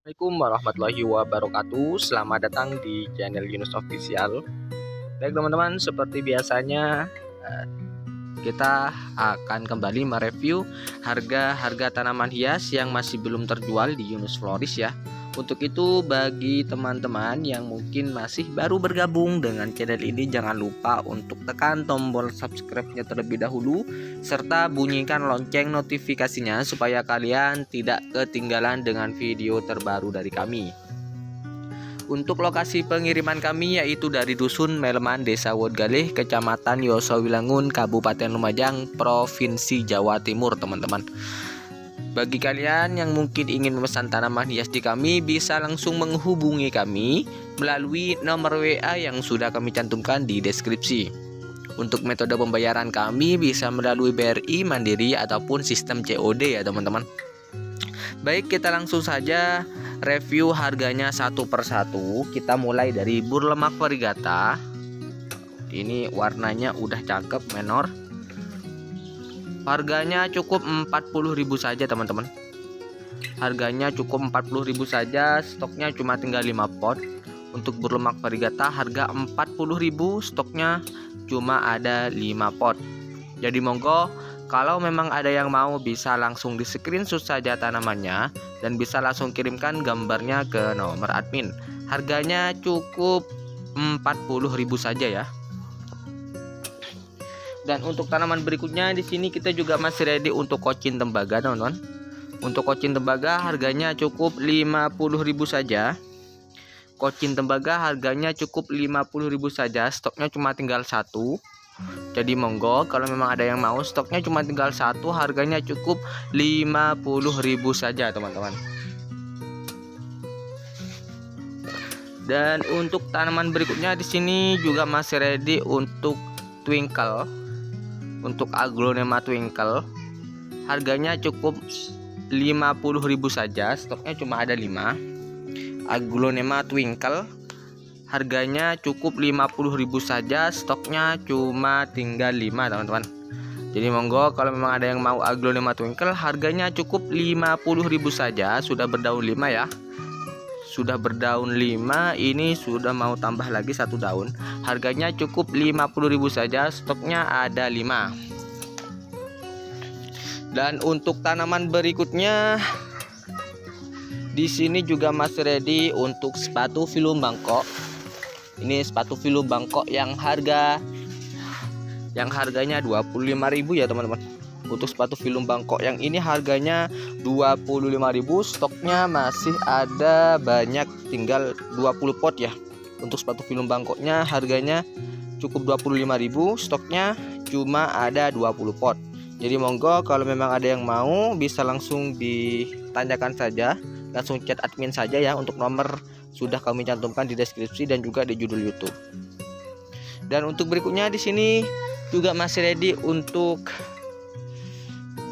Assalamualaikum warahmatullahi wabarakatuh. Selamat datang di channel Yunus Official. Baik teman-teman, seperti biasanya kita akan kembali mereview harga-harga tanaman hias yang masih belum terjual di Yunus Floris ya. Untuk itu bagi teman-teman yang mungkin masih baru bergabung dengan channel ini, jangan lupa untuk tekan tombol subscribe-nya terlebih dahulu serta bunyikan lonceng notifikasinya supaya kalian tidak ketinggalan dengan video terbaru dari kami. Untuk lokasi pengiriman kami yaitu dari Dusun Meleman, Desa Wodgaleh, Kecamatan Yosowilangun, Kabupaten Lumajang, Provinsi Jawa Timur teman-teman. Bagi kalian yang mungkin ingin memesan tanaman hias di kami, bisa langsung menghubungi kami melalui nomor WA yang sudah kami cantumkan di deskripsi. Untuk metode pembayaran kami bisa melalui BRI, Mandiri, ataupun sistem COD ya teman-teman. Baik, kita langsung saja review harganya satu persatu. Kita mulai dari burlemak varigata. Ini warnanya udah cakep, menor. Harganya cukup 40.000 saja teman-teman. Harganya cukup 40.000 saja, stoknya cuma tinggal 5 pot. Untuk burlemak varigata harga 40.000, stoknya cuma ada 5 pot. Jadi monggo, kalau memang ada yang mau bisa langsung di screenshot saja tanamannya dan bisa langsung kirimkan gambarnya ke nomor admin. Harganya cukup 40.000 saja ya. Dan untuk tanaman berikutnya di sini kita juga masih ready untuk kocin tembaga teman-teman. Untuk kocin tembaga harganya cukup 50.000 saja. Kocin tembaga harganya cukup 50.000 saja, stoknya cuma tinggal 1. Jadi monggo kalau memang ada yang mau, stoknya cuma tinggal 1, harganya cukup 50.000 saja teman-teman. Dan untuk tanaman berikutnya di sini juga masih ready untuk twinkle. Untuk aglonema twinkle harganya cukup 50.000 saja, stoknya cuma ada 5. Aglonema twinkle harganya cukup 50.000 saja, stoknya cuma tinggal 5 teman-teman. Jadi monggo kalau memang ada yang mau aglonema twinkle, harganya cukup 50.000 saja. Sudah berdaun 5 ya. Sudah berdaun 5, ini sudah mau tambah lagi 1 daun. Harganya cukup 50.000 saja, stoknya ada 5. Dan untuk tanaman berikutnya di sini juga masih ready untuk sepatu filum Bangkok. Ini sepatu filum Bangkok yang harganya 25.000 ya teman-teman. Untuk sepatu filum Bangkok yang ini harganya 25.000, stoknya masih ada banyak, tinggal 20 pot ya. Untuk sepatu filum Bangkoknya harganya cukup 25.000, stoknya cuma ada 20 pot. Jadi monggo kalau memang ada yang mau bisa langsung ditanyakan saja, langsung chat admin saja ya. Untuk nomor sudah kami cantumkan di deskripsi dan juga di judul YouTube. Dan untuk berikutnya di sini juga masih ready untuk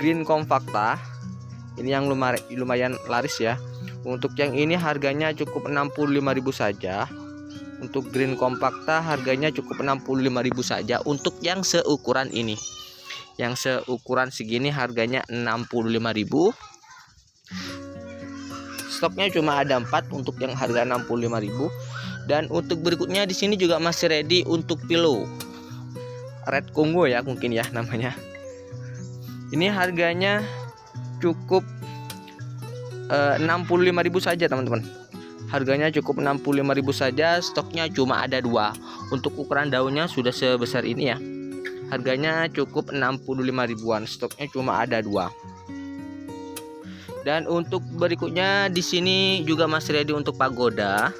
green compacta. Ini yang lumayan laris ya. Untuk yang ini harganya cukup 65.000 saja. Untuk green compacta harganya cukup 65.000 saja. Untuk yang seukuran ini, yang seukuran segini harganya 65.000. Stoknya cuma ada 4 untuk yang harga 65.000. Dan untuk berikutnya di sini juga masih ready untuk pillow red Congo ya, mungkin ya namanya. Ini harganya cukup 65.000 saja teman-teman. Harganya cukup 65.000 saja, stoknya cuma ada 2. Untuk ukuran daunnya sudah sebesar ini ya. Harganya cukup 65.000-an, stoknya cuma ada 2. Dan untuk berikutnya di sini juga masih ready untuk pagoda.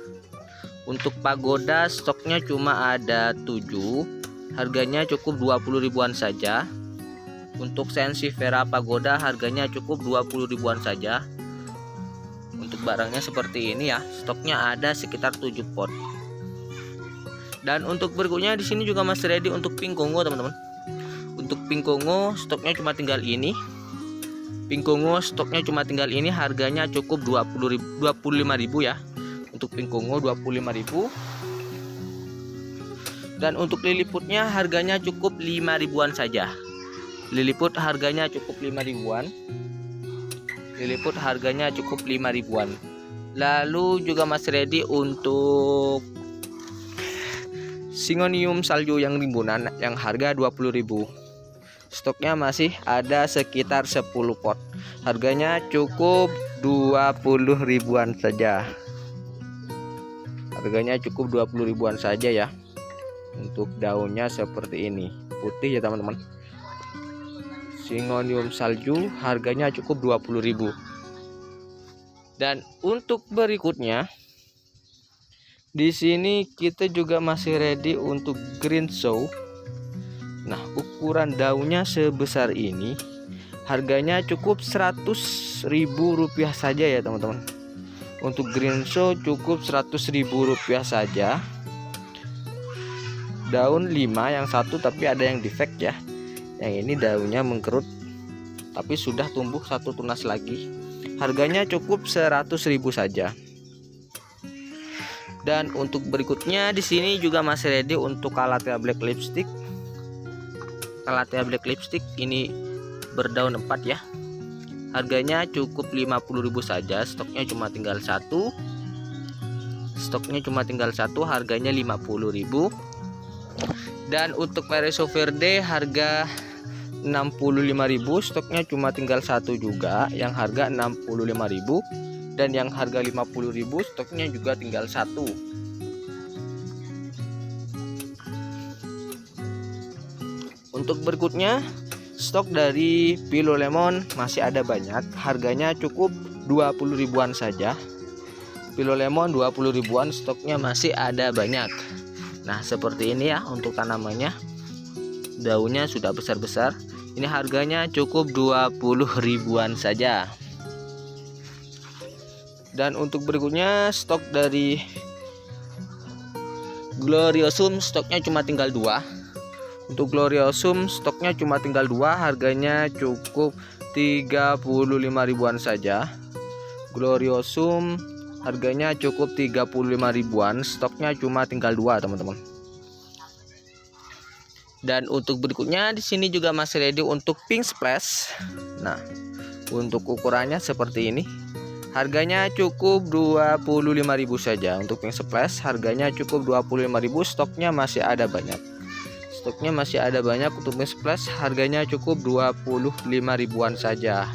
Untuk pagoda stoknya cuma ada 7. Harganya cukup 20.000-an saja. Untuk Sensifera pagoda harganya cukup 20.000-an saja. Untuk barangnya seperti ini ya. Stoknya ada sekitar 7 pot. Dan untuk berikutnya di sini juga masih ready untuk pink Congo teman-teman. Untuk pink Congo stoknya cuma tinggal ini. Pink Congo stoknya cuma tinggal ini, harganya cukup 25.000 ya. Untuk pink Congo 25.000. Dan untuk liliputnya harganya cukup 5.000-an saja. Liliput harganya cukup 5.000-an. Liliput harganya cukup 5.000-an. Lalu juga masih ready untuk Syngonium salju yang rimbunan yang harga 20.000. Stoknya masih ada sekitar 10 pot. Harganya cukup 20 ribuan saja. Harganya cukup 20 ribuan saja ya. Untuk daunnya seperti ini, putih ya teman-teman. Syngonium salju harganya cukup 20.000. Dan untuk berikutnya, di sini kita juga masih ready untuk green show. Nah, ukuran daunnya sebesar ini, harganya cukup 100.000 rupiah saja ya teman-teman. Untuk green show cukup 100.000 rupiah saja. Daun 5 yang satu, tapi ada yang defect ya. Yang ini daunnya mengkerut, tapi sudah tumbuh satu tunas lagi. Harganya cukup 100.000 saja. Dan untuk berikutnya di sini juga masih ready untuk Calathea Black Lipstick. Calathea Black Lipstick ini berdaun 4 ya. Harganya cukup 50.000 saja. Stoknya cuma tinggal satu. Harganya 50.000. Dan untuk Pereso Verde harga 65.000, stoknya cuma tinggal satu juga yang harga 65.000, dan yang harga 50.000 stoknya juga tinggal satu. Untuk berikutnya, stok dari Philo Lemon masih ada banyak, harganya cukup 20 ribuan saja. Philo Lemon 20 ribuan, stoknya masih ada banyak. Nah, seperti ini ya untuk tanamannya. Daunnya sudah besar-besar. Ini harganya cukup 20 ribuan saja. Dan untuk berikutnya stok dari Gloriosum stoknya cuma tinggal 2. Untuk Gloriosum stoknya cuma tinggal 2, harganya cukup 35 ribuan saja. Gloriosum harganya cukup 35 ribuan, stoknya cuma tinggal 2 teman-teman. Dan untuk berikutnya di sini juga masih ready untuk Pink Splash. Nah, untuk ukurannya seperti ini. Harganya cukup 25.000 saja. Untuk Pink Splash harganya cukup 25.000, stoknya masih ada banyak. Untuk Pink Splash harganya cukup 25 ribuan saja.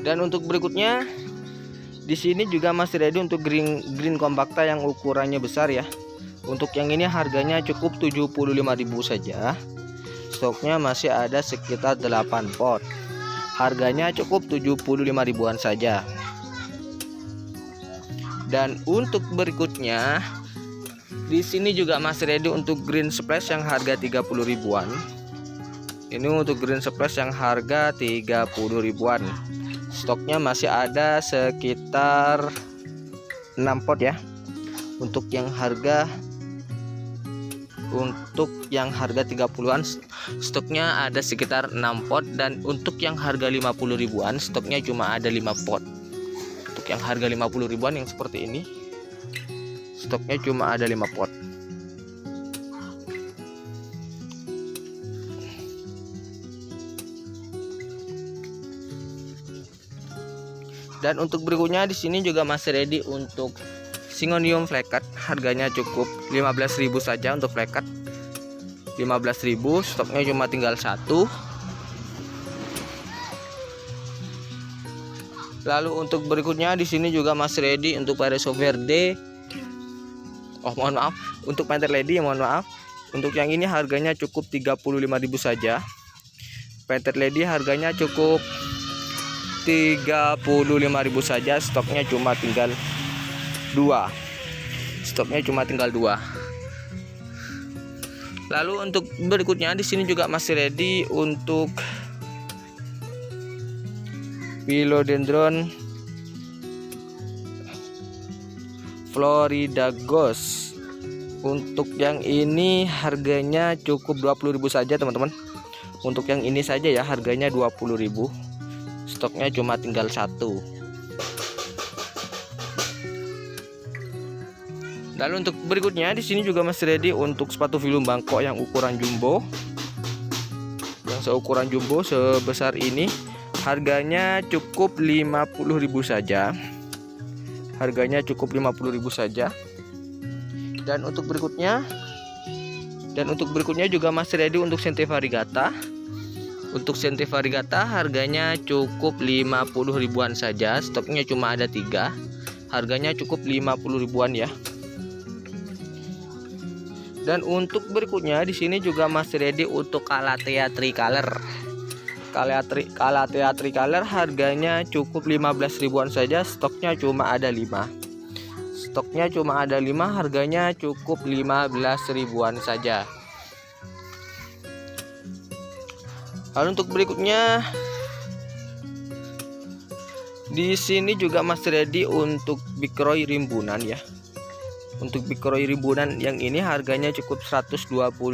Dan untuk berikutnya di sini juga masih ready untuk green compacta yang ukurannya besar ya. Untuk yang ini harganya cukup 75.000 saja. Stoknya masih ada sekitar 8 pot. Harganya cukup 75 ribuan saja. Dan untuk berikutnya di sini juga masih ready untuk green splash yang harga 30 ribuan. Ini untuk green splash yang harga 30 ribuan. Stoknya masih ada sekitar 6 pot ya. Untuk yang harga 30-an stoknya ada sekitar 6 pot, dan untuk yang harga 50 ribuan stoknya cuma ada 5 pot. Untuk yang harga 50 ribuan yang seperti ini stoknya cuma ada 5 pot. Dan untuk berikutnya di sini juga masih ready untuk Syngonium Flecket, harganya cukup 15.000 saja untuk Flecket. 15.000, stoknya cuma tinggal satu. Lalu untuk berikutnya di sini juga masih ready untuk Pereso Verde. Untuk Panther Lady mohon maaf. Untuk yang ini harganya cukup 35.000 saja. Panther Lady harganya cukup 35.000 saja, stoknya cuma tinggal 2. Lalu untuk berikutnya di sini juga masih ready untuk Philodendron Florida Ghost. Untuk yang ini harganya cukup 20.000 saja teman-teman. Untuk yang ini saja ya harganya 20.000. Stoknya cuma tinggal satu. Lalu untuk berikutnya di sini juga masih ready untuk sepatu Philum Bangkok yang ukuran jumbo. yang seukuran jumbo sebesar ini harganya cukup 50.000 saja. Harganya cukup 50.000 saja. Dan untuk berikutnya juga masih ready untuk Sente Variegata. Untuk Sente Variegata harganya cukup 50 ribuan saja. Stoknya cuma ada 3. Harganya cukup 50 ribuan ya. Dan untuk berikutnya di sini juga masih ready untuk Calathea Tricolor. Calathea Tricolor harganya cukup 15 ribuan saja. Stoknya cuma ada 5. Stoknya cuma ada 5, harganya cukup 15 ribuan saja. Lalu untuk berikutnya di sini juga masih ready untuk Big Roy rimbunan ya. Untuk Big Roy rimbunan yang ini harganya cukup 125.000.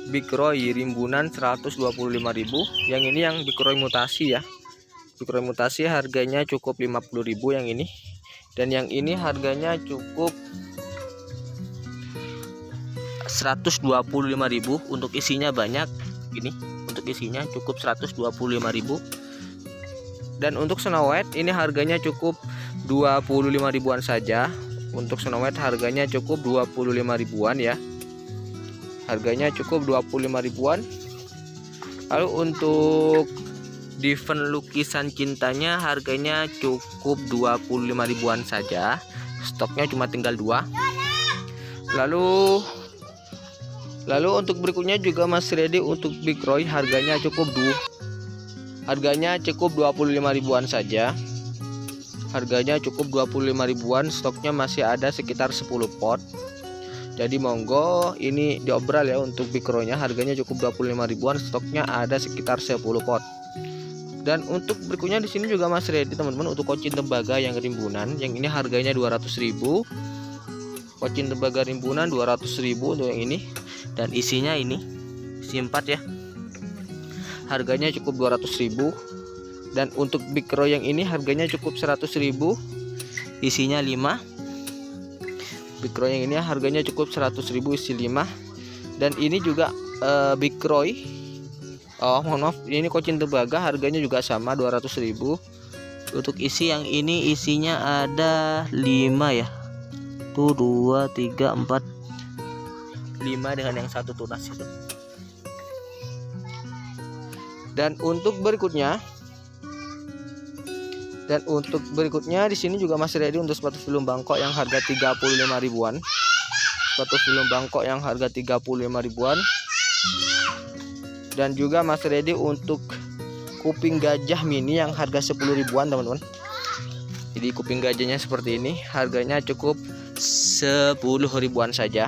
Big Roy rimbunan 125.000. Yang ini yang Big Roy mutasi ya. Big Roy mutasi harganya cukup 50.000 yang ini. Dan yang ini harganya cukup 125.000. Untuk isinya banyak. Ini untuk isinya cukup 125.000. Dan untuk Snow White ini harganya cukup 25 ribuan saja. Untuk Snow White harganya cukup 25 ribuan ya. Harganya cukup 25 ribuan. Lalu untuk Diven lukisan cintanya harganya cukup 25 ribuan saja. Stoknya cuma tinggal 2. Lalu untuk berikutnya juga masih ready untuk Big Roy, harganya cukup 25 ribuan saja. Harganya cukup 25 ribuan, stoknya masih ada sekitar 10 pot. Jadi monggo ini diobral ya untuk Big Roy-nya, harganya cukup 25 ribuan, stoknya ada sekitar 10 pot. Dan untuk berikutnya di sini juga masih ready teman-teman untuk Kocin Tembaga yang rimbunan. Yang ini harganya 200.000. Kocin Tembaga rimbunan 200.000 untuk yang ini. Dan isinya ini isi 4 ya. Harganya cukup 200.000. Dan untuk Big Roy yang ini harganya cukup 100.000. Isinya 5. Big Roy yang ini harganya cukup 100.000, isi 5. Dan ini juga Big Roy. Oh mohon maaf, ini Kocin Tembaga harganya juga sama 200.000. Untuk isi yang ini isinya ada 5 ya. Tuh 2, 3, 4, 5 dengan yang satu tunas itu. Dan untuk berikutnya di sini juga masih ready untuk sepatu film Bangkok yang harga 35 ribuan. Sepatu film Bangkok yang harga 35 ribuan. Dan juga masih ready untuk kuping gajah mini yang harga 10 ribuan teman-teman. Jadi kuping gajahnya seperti ini, harganya cukup 10 ribuan saja.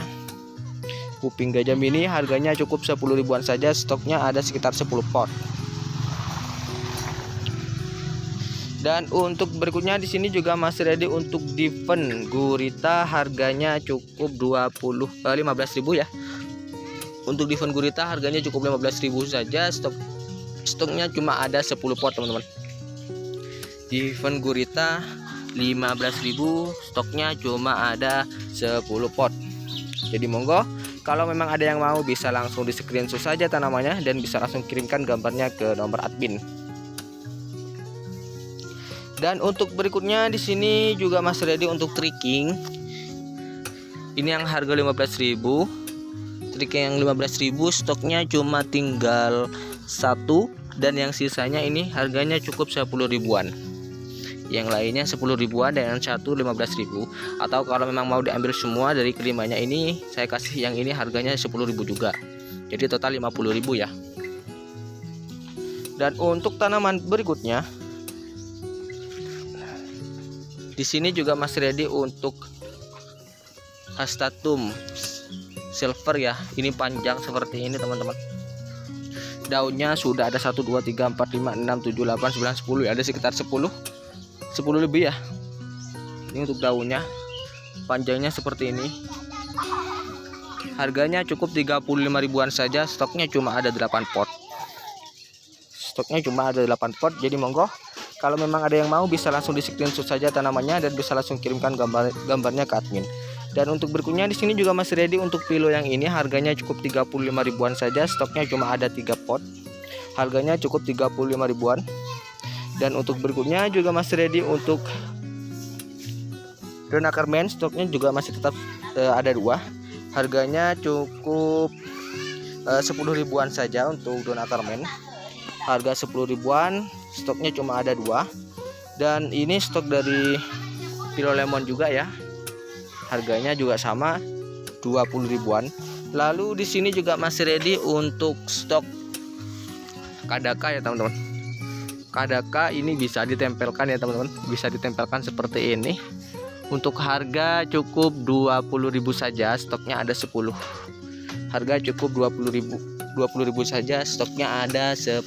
Kuping gajah mini harganya cukup 10 ribuan saja, stoknya ada sekitar 10 pot. Dan untuk berikutnya di sini juga masih ready untuk Diven Gurita, harganya cukup 15.000 ya. Untuk Diven Gurita harganya cukup 15.000 saja, stoknya cuma ada 10 pot teman-teman. Diven Gurita 15.000, stoknya cuma ada 10 pot. Jadi monggo kalau memang ada yang mau bisa langsung di screenshot saja tanamannya dan bisa langsung kirimkan gambarnya ke nomor admin. Dan untuk berikutnya di sini juga masih ready untuk tricking. Ini yang harga 15.000. Tricking yang 15.000, stoknya cuma tinggal 1 dan yang sisanya ini harganya cukup 10 ribuan. Yang lainnya 10 ribuan dan yang satu 15.000. Atau kalau memang mau diambil semua dari kelimanya ini, saya kasih yang ini harganya 10.000 juga. Jadi total 50.000 ya. Dan untuk tanaman berikutnya di sini juga masih ready untuk Hastatum silver ya. Ini panjang seperti ini teman-teman. Daunnya sudah ada 1 2 3 4 5 6 7 8 9 10 ya, ada sekitar 10 lebih ya. Ini untuk daunnya, panjangnya seperti ini. Harganya cukup 35 ribuan saja, stoknya cuma ada 8 pot. Stoknya cuma ada 8 pot. Jadi monggo kalau memang ada yang mau bisa langsung di screenshot saja tanamannya dan bisa langsung kirimkan gambarnya ke admin. Dan untuk berikutnya di sini juga masih ready untuk pilo yang ini, harganya cukup 35 ribuan saja. Stoknya cuma ada 3 pot. Harganya cukup 35 ribuan. Dan untuk berikutnya juga masih ready untuk drone Ackerman, stoknya juga masih tetap ada 2. Harganya cukup 10 ribuan saja untuk drone Ackerman. Harga 10 ribuan, stoknya cuma ada 2. Dan ini stok dari pilo lemon juga ya. Harganya juga sama 20 ribuan. Lalu di sini juga masih ready untuk stok Kadaka ya teman-teman. Kadaka ini bisa ditempelkan ya teman-teman, bisa ditempelkan seperti ini. Untuk harga cukup 20.000 saja, stoknya ada 10. Harga cukup 20.000 saja, stoknya ada 10.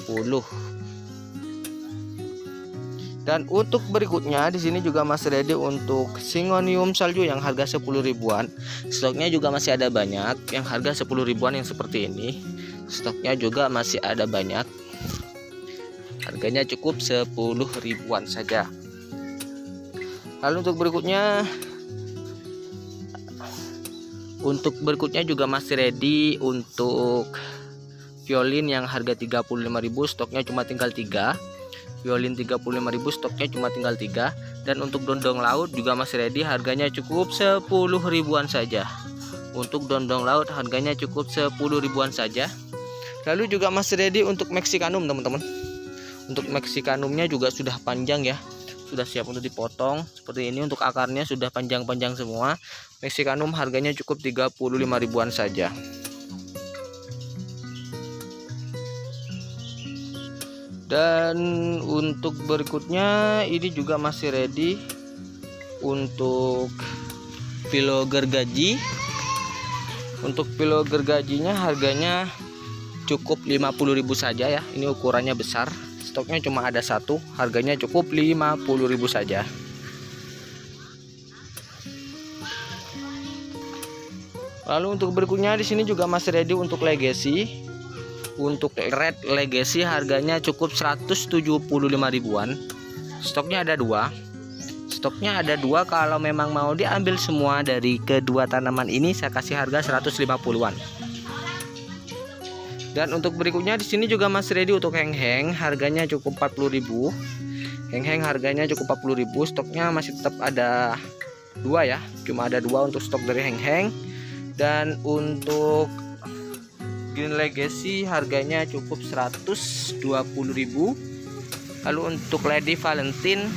Dan untuk berikutnya di sini juga masih ready untuk Syngonium salju yang harga 10 ribuan. Stoknya juga masih ada banyak, yang harga 10 ribuan yang seperti ini. Stoknya juga masih ada banyak. Harganya cukup 10 ribuan saja. Lalu untuk berikutnya juga masih ready untuk violin yang harga 35.000, stoknya cuma tinggal 3. Violin 35.000, stoknya cuma tinggal 3. Dan untuk dondong laut juga masih ready, harganya cukup 10 ribuan saja. Untuk dondong laut harganya cukup 10 ribuan saja. Lalu juga masih ready untuk Mexicanum teman-teman. Untuk Mexicanumnya juga sudah panjang ya, sudah siap untuk dipotong seperti ini. Untuk akarnya sudah panjang-panjang semua. Mexicanum harganya cukup 35 ribuan saja. Dan untuk berikutnya ini juga masih ready untuk pilo gergaji. Untuk pilo gergajinya harganya cukup 50.000 saja ya. Ini ukurannya besar. Stoknya cuma ada 1. Harganya cukup 50.000 saja. Lalu untuk berikutnya di sini juga masih ready untuk legacy. Untuk red legacy harganya cukup 175 ribuan. Stoknya ada 2. Stoknya ada 2. Kalau memang mau diambil semua dari kedua tanaman ini, saya kasih harga 150-an. Dan untuk berikutnya di sini juga masih ready untuk heng-heng, harganya cukup 40.000. Heng-heng harganya cukup 40.000. Stoknya masih tetap ada 2 ya. Cuma ada 2 untuk stok dari heng-heng. Dan untuk Green Legacy harganya cukup 120.000. Lalu untuk Lady Valentine,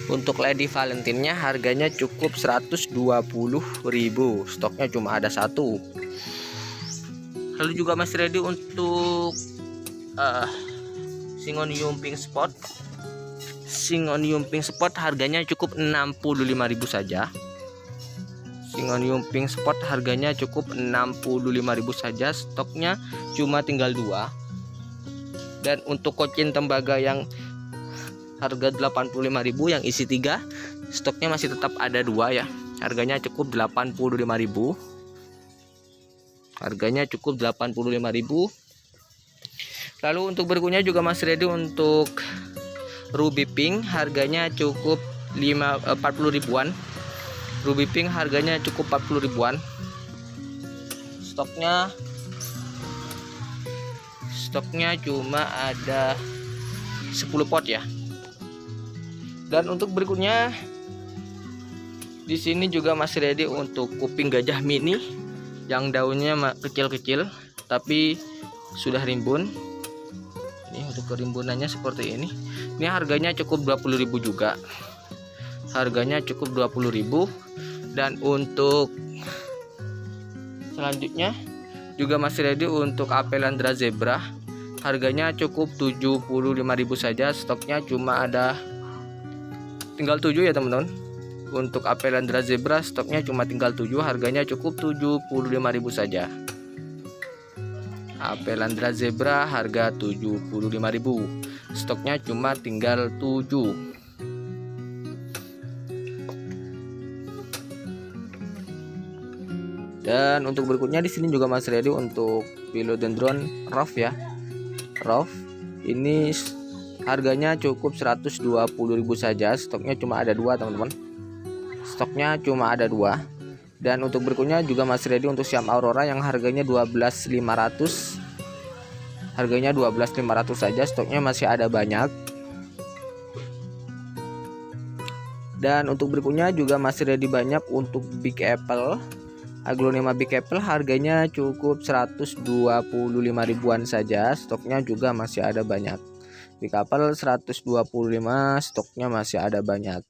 untuk Lady Valentine-nya harganya cukup 120.000. Stoknya cuma ada 1. Lalu juga masih ready untuk Syngonium Pink Spot. Syngonium Pink Spot harganya cukup 65.000 saja. Syngonium Pink Spot harganya cukup 65.000 saja. Stoknya cuma tinggal 2. Dan untuk kocin tembaga yang harga 85.000 yang isi 3, stoknya masih tetap ada 2 ya. Harganya cukup 85.000. Harganya cukup 85.000. Lalu untuk berikutnya juga masih ready untuk Ruby Pink, harganya cukup 40 ribuan. Ruby Pink harganya cukup 40 ribuan. Stoknya cuma ada 10 pot ya. Dan untuk berikutnya di sini juga masih ready untuk kuping gajah mini yang daunnya kecil-kecil tapi sudah rimbun. Ini untuk kerimbunannya seperti ini. Ini harganya cukup 20.000 juga. Harganya cukup 20.000. Dan untuk selanjutnya juga masih ready untuk Apelandra Zebra. Harganya cukup 75.000 saja. Stoknya cuma ada tinggal 7 ya teman-teman. Untuk Apelandra Zebra stoknya cuma tinggal 7. Harganya cukup 75.000 saja. Apelandra Zebra harga 75.000. Stoknya cuma tinggal 7. Dan untuk berikutnya di sini juga masih ready untuk Philodendron Rough ya. Rough ini harganya cukup 120.000 saja. Stoknya cuma ada 2 teman-teman. stoknya cuma ada 2. Dan untuk berikutnya juga masih ready untuk Siam Aurora yang harganya 12.500. Harganya 12.500 saja, stoknya masih ada banyak. Dan untuk berikutnya juga masih ready banyak untuk Big Apple. Aglonema Big Apple harganya cukup 125 ribuan saja, stoknya juga masih ada banyak. Big Apple 125, stoknya masih ada banyak.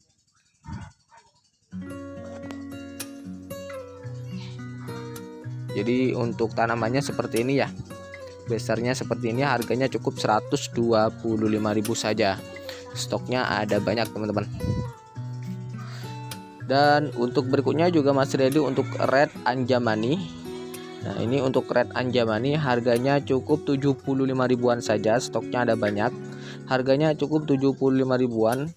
Jadi untuk tanamannya seperti ini ya. Besarnya seperti ini, harganya cukup 125.000 saja. Stoknya ada banyak teman-teman. Dan untuk berikutnya juga masih ready untuk Red Anjamani. Nah, ini untuk Red Anjamani harganya cukup 75 ribuan saja, stoknya ada banyak. Harganya cukup 75 ribuan.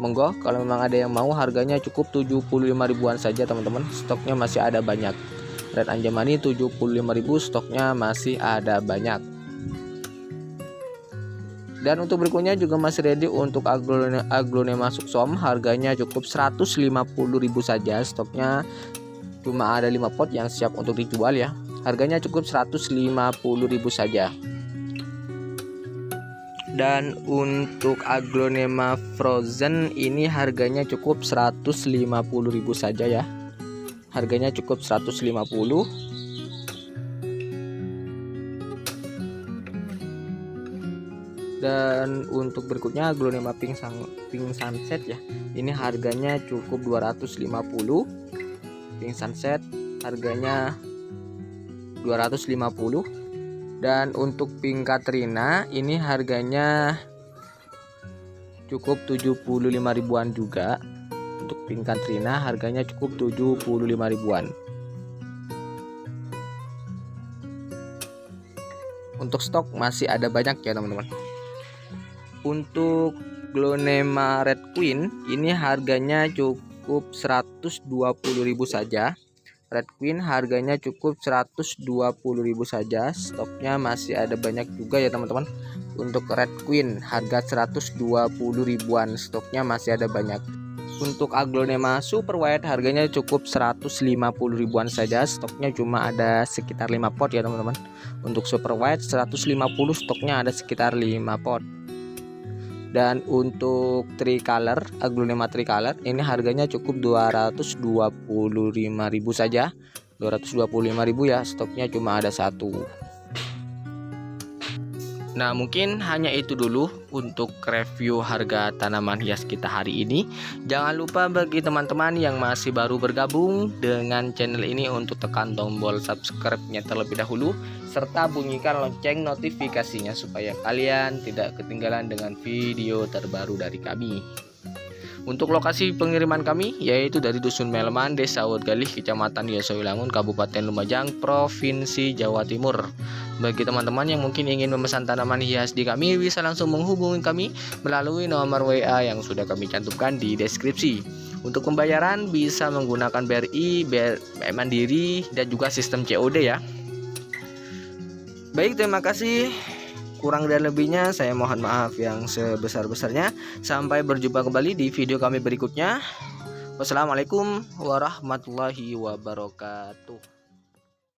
Monggo kalau memang ada yang mau, harganya cukup 75 ribuan saja teman-teman. Stoknya masih ada banyak. Red Anjamani 75.000, stoknya masih ada banyak. Dan untuk berikutnya juga masih ready untuk Aglonema Suxom, harganya cukup 150.000 saja, stoknya cuma ada 5 pot yang siap untuk dijual ya. Harganya cukup 150.000 saja. Dan untuk Aglonema Frozen ini harganya cukup 150.000 saja ya. Harganya cukup 150. Dan untuk berikutnya Aglonema Pink Sunset ya. Ini harganya cukup 250. Pink Sunset harganya 250. Dan untuk Pink Katrina ini harganya cukup 75 ribuan juga. Untuk Pink Katrina harganya cukup 75 ribuan. Untuk stok masih ada banyak ya teman-teman. Untuk Aglonema Red Queen ini harganya cukup 120.000 saja. Red Queen harganya cukup 120.000 saja. Stoknya masih ada banyak juga ya teman-teman. Untuk Red Queen harga 120 ribuan, stoknya masih ada banyak. Untuk Aglonema Super White harganya cukup 150 ribuan saja, stoknya cuma ada sekitar 5 pot ya teman-teman. Untuk Super White 150, stoknya ada sekitar 5 pot. Dan untuk Tricolor, Aglonema Tricolor ini harganya cukup 225.000 saja. 225.000 ya, stoknya cuma ada 1. Nah, mungkin hanya itu dulu untuk review harga tanaman hias kita hari ini. Jangan lupa bagi teman-teman yang masih baru bergabung dengan channel ini untuk tekan tombol subscribe-nya terlebih dahulu, serta bunyikan lonceng notifikasinya supaya kalian tidak ketinggalan dengan video terbaru dari kami. Untuk lokasi pengiriman kami yaitu dari Dusun Melman, Desa Wodgalih, Kecamatan Yosowilangun, Kabupaten Lumajang, Provinsi Jawa Timur. Bagi teman-teman yang mungkin ingin memesan tanaman hias di kami, bisa langsung menghubungi kami melalui nomor WA yang sudah kami cantumkan di deskripsi. Untuk pembayaran bisa menggunakan BRI, Mandiri, dan juga sistem COD ya. Baik, terima kasih. Kurang dan lebihnya saya mohon maaf yang sebesar-besarnya. Sampai berjumpa kembali di video kami berikutnya. Wassalamualaikum warahmatullahi wabarakatuh.